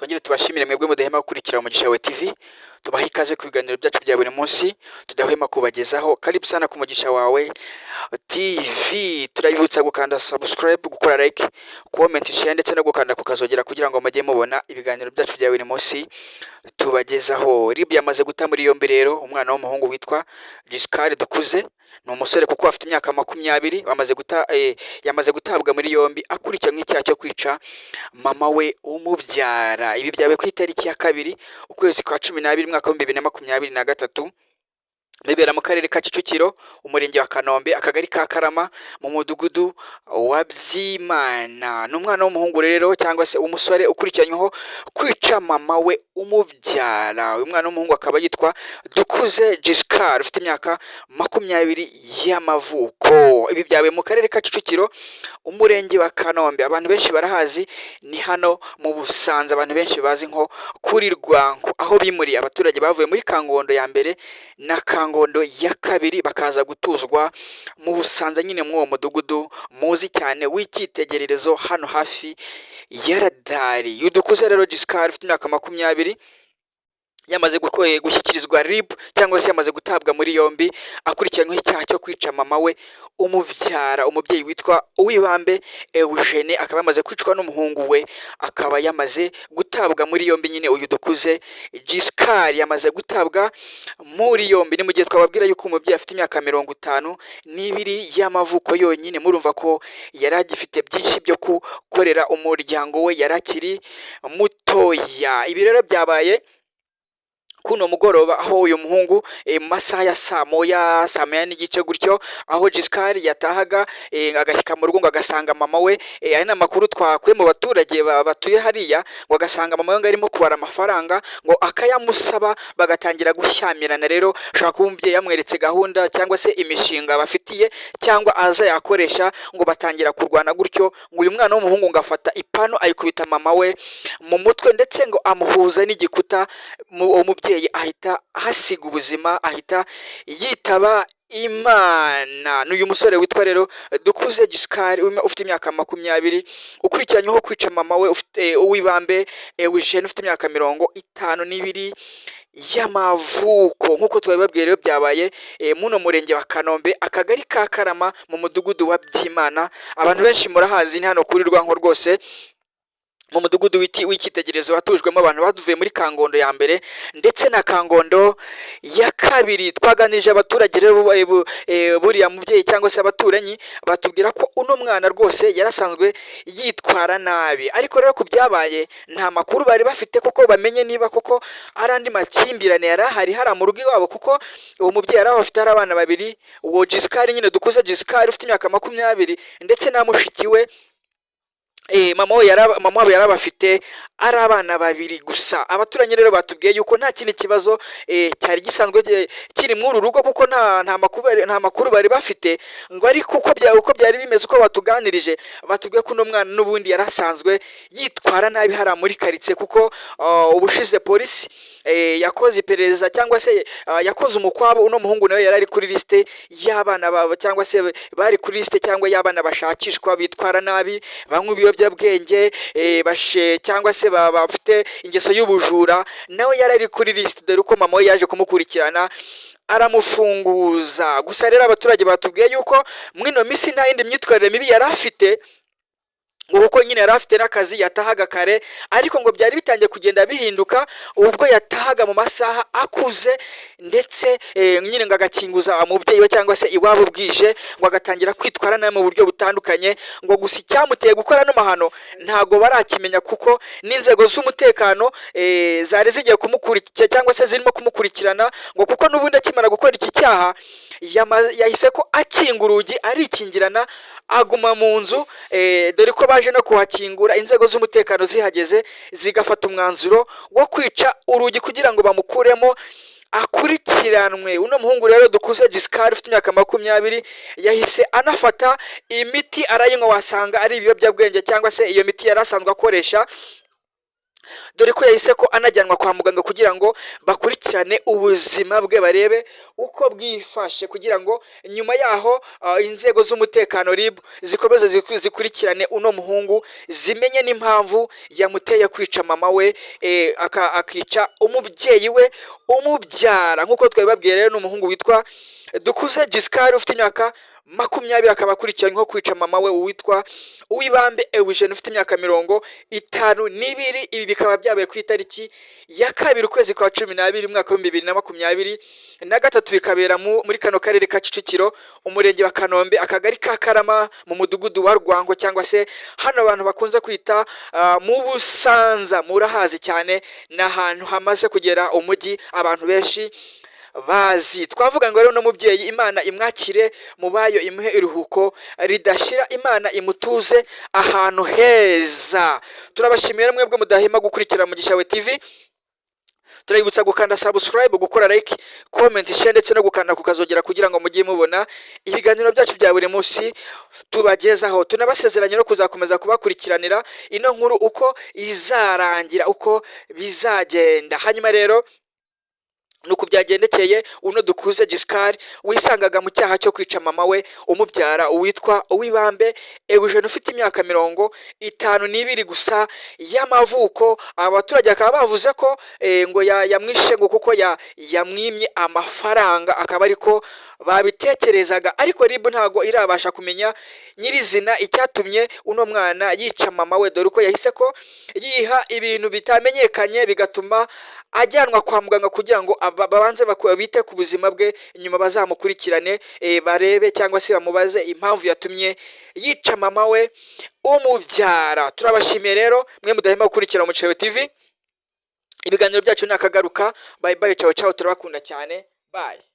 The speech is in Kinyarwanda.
twongere tubashimire mwebwe mudahema gukurikira Umugisha wawe TV, tubaha ikaze ku biganiro byacu bya buri munsi tudahwema kubagezaho. Karibu sana ku Umugisha wawe TV. Turabibutsa gukanda subscribe, gukora like, comment, share ndetse no gukanda kukazogera kugira ngo mujye mubona ibiganiro byacu bya buri munsi tubagezaho. RIB yamaze guta muri yombi rero umwana w'umuhungu witwa Giscard Dukuze, ni umusore kuko afite imyaka 20, yamaze gutabwa muri yombi akurikiranywe icyaha cyo kwica mama we umubyara. Ibi byabaye ku itariki ya 2 ukwezi kwa 12 mwaka wa 2023, bibera mu karere ka Kicukiro, umurenge wa Kanombe, akagari ka Karama, mu mudugudu wa Byimana. N'umwana w'umuhungu rero cyangwa se umusore ukurikiranyweho kwica mama we umubyara. Uyu mwana w'umuhungu akaba yitwa Dukuze Giscard, ufite imyaka 20 y'amavuko. Ibi byabaye mu karere ka Kicukiro, umurenge wa Kanombe. Abantu benshi barahazi, ni hano mu Busanza, abantu benshi bazi nko kuri Rwango, aho bimuriye abaturage bavuye muri Kangondo ya mbere na Kangondo ya kabiri bakaza gutuzwa mu Busanza, nyine mu mudugudu muzi cyane w'icyitegererezo hano hafi ya radari. Dukuze rero Giscard ufite imyaka 20 yamaze gushyikirizwa RIB cyangwa se yamaze gutabwa muri yombi akurikiranyweho icyaha cyo kwica mama we umubyara. Umubyeyi witwa Uwibambe Eugene akaba yamaze kwicwa n'umuhungu we, akaba yamaze gutabwa muri yombi. Nyine uyu Dukuze Giscard yamaze gutabwa muri yombi. Ni mu gihe twababwira yuko umubyeyi afite imyaka 52 y'amavuko yonyine. Murumva ko yari agifite byinshi byo gukorera umuryango we, yari akiri mutoya. Ibi rero byabaye kuno mugoroba, aho uyu muhungu mu masaha ya saa moya n'igice gutyo, aho Giscard yatahaga agashyika mu rugo ngo agasanga mama we, ari n'amakuru twakuye mu baturage batuye hariya, ngo agasanga mama we ngo arimo kubara amafaranga ngo akayamusaba, bagatangira gushyamirana. Rero ushobora kuba umubyeyi yamweretse gahunda cyangwa se imishinga bafitiye cyangwa aza yakoresha, ngo batangira kurwana gutyo, ngo uyu mwana w'umuhungu ngo afata ipanu ayikubita mama we mu mutwe ndetse ngo amuhuza n'igikuta. Umubyeyi ahita hasiga ubuzima, ahita yitaba Imana. N'uyu musore witwa rero Dukuze Giscard ufite imyaka 20 ukurikiranyweho kwica mama we ufite Uwibambe Eugene ufite imyaka 52 y'amavuko. Nk'uko twabibabwiye rero byabaye muno murenge wa Kanombe, akagari ka Karama, mu mudugudu wa Byimana. Abantu benshi murahazi, ni hano kuri Rwango rwose, mu mudugudu w'icyitegererezo watujwemo abantu baduvuye muri Kangondo ya mbere ndetse na Kangondo ya kabiri. Twaganirije abaturage rero, buriya mubyeyi cyangwa se abaturanyi batubwira ko uno mwana rwose yarasanzwe yitwara nabi, ariko rero ku byabaye nta makuru bari bafite kuko bamenye niba koko ari andi makimbirane yari ahari mu rugo iwabo, kuko uwo mubyeyi yari afite abana babiri, uwo Giscard nyine Dukuze Giscard ufite imyaka 20 ndetse na mushiki we. Mama we yarabafite ari abana babiri gusa. Abaturanyi rero batubwiye yuko nta kindi kibazo cyari gisanzwe kiri muri uru rugo, kuko nta makuru bari bafite, ngo ariko uko byari bimeze, uko batuganirije batubwiye ko uno mwana n'ubundi yarasanzwe yitwara nabi hariya muri karitsiye, kuko ubushize polisi yakoze iperereza cyangwa se yakoze umukwabo. uno muhungu nawe yari ari kuri liste y'abana babo, cyangwa se bari kuri liste cyangwa y'abana bashakishwa bitwara nabi, banywa ibiyobyabwenge, cyangwa se bafite ingeso y'ubujura. Nawe yari ari kuri liste, dore uko mama we yaje kumukurikirana aramufunguza. Gusa rero abaturage batubwiye yuko mwino minsi nta yindi myitwarire mibi yari afite, kuko nyine yari afite n'akazi, yatahaga kare, ariko ngo byari bitangiye kugenda bihinduka ubwo yatahaga mu masaha akuze, ndetse nyine ngo agakinguza umubyeyi we cyangwa se iwabo bwije, ngo agatangira kwitwara nawe mu buryo butandukanye. Ngo gusa icyamuteye gukora no mahano ntago barakimenya, kuko n'inzego z'umutekano zari zigiye kumukurikira cyangwa se zirimo kumukurikirana, ngo kuko n'ubundi akimara gukora iki cyaha yahise ko akinga urugi arikingirana aguma mu nzu, dore ko baje no kuhakingura, inzego z'umutekano zihageze zigafata umwanzuro wo kwica urugi kugira ngo bamukuremo akurikiranwe. Uno muhungu rero Dukuze Giscard ufite imyaka 20 yahise anafata imiti arayinywa, wasanga ari ibiyobyabwenge cyangwa se iyo miti yarasanzwe akoresha dore ko yahise ko anajyanwa kwa muganga kugira ngo bakurikirane ubuzima bwe barebe uko bwifashe, kugira ngo nyuma yaho inzego z'umutekano RIB zikomeza zikurikirane uno muhungu, zimenye n'impamvu yamuteye kwica mama we, akica umubyeyi we umubyara. Nk'uko twabibabwiye rero, n'umuhungu witwa Dukuze Giscard ufite imyaka 20, akaba akurikiranyweho nko kwica mama we witwa Uwibambe Eugene ufite imyaka 52. Ibi bikaba byabaye ku itariki ya 2 ukwezi kwa 12 umwaka wa 2023, bikabera muri kano karere ka Kicukiro, umurenge wa Kanombe, akagari ka Karama, mu mudugudu wa Rwango, cyangwa se hano abantu bakunze kwita mu Busanza. Murahazi cyane, n'ahantu hamaze kugera umujyi abantu benshi bazi. Twavuga ngo rero no mubyeyi, Imana imwakire mu bayo, imuhe iruhuko ridashira, Imana imutuze ahantu heza. Turabashimira mwebwe mudahema gukurikira Mugisha we TV. Turabibutsa gukanda subscribe, gukora like, comment, share ndetse no gukanda kukazogera kugira ngo mujye mubona ibiganiro byacu bya buri munsi tubagezaho. Tunabasezeranye no kuzakomeza kubakurikiranira ino nkuru uko izarangira, uko bizagenda. Hanyuma rero nuko byagendekeye uno Dukuze Giscard wisangaga mu cyaha cyo kwica mama we umubyara uwitwa Uwibambe Eugene ufite imyaka 52 gusa y'amavuko. Abaturage akaba bavuze ko ngo yamwishe ngo kuko yamwimye amafaranga, akaba ariko babitekerezaga, ariko RIB ntago irabasha kumenya nyirizina icyatumye uno mwana yica mama we, dore uko yahise ko yiha ibintu bitamenyekanye, bigatuma ajyanwa kwa muganga kugira ngo babanze bite ku buzima bwe, inyuma bazamukurikirane barebe cyangwa se bamubaze impamvu yatumye yica mama we umubyara. Turabashimiye rero mwe mudahema gukurikira Mugisha we TV. Ibiganiro byacu nakagaruka. Bye bye, ciao ciao, turabakunda cyane. Bye.